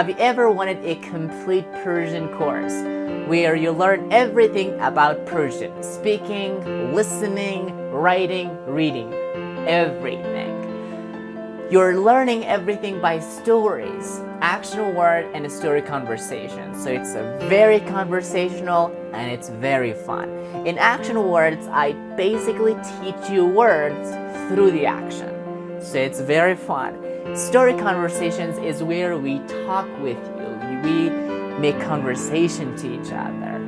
Have you ever wanted a complete Persian course where you learn everything about Persian? Speaking, listening, writing, reading, everything. You're learning everything by stories, action word, and story conversation. So it's very conversational and it's very fun. In action words, I basically teach you words through the action. So it's very fun. Story conversations is where we talk with you. We make conversation to each other.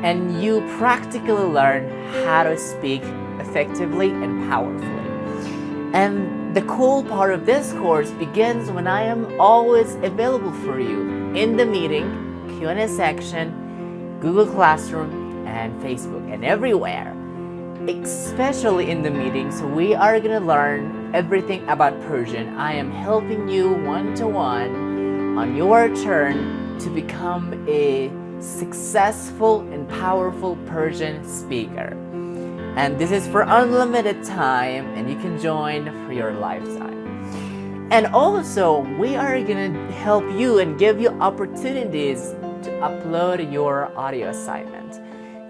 And you practically learn how to speak effectively and powerfully. And the cool part of this course begins when I am always available for you in the meeting, Q&A section, Google Classroom, and Facebook, and everywhere. Especially in the meetings, we are going to learn everything about Persian. I am helping you one-to-one on your turn to become a successful and powerful Persian speaker. And this is for unlimited time, and you can join for your lifetime. And also, we are going to help you and give you opportunities to upload your audio assignment.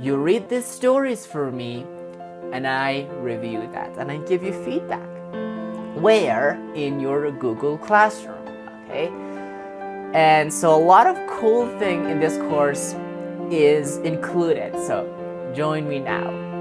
You read these stories for me, and I review that, and I give you feedback. Where? In your Google Classroom, okay? And so a lot of cool thing in this course is included, so join me now.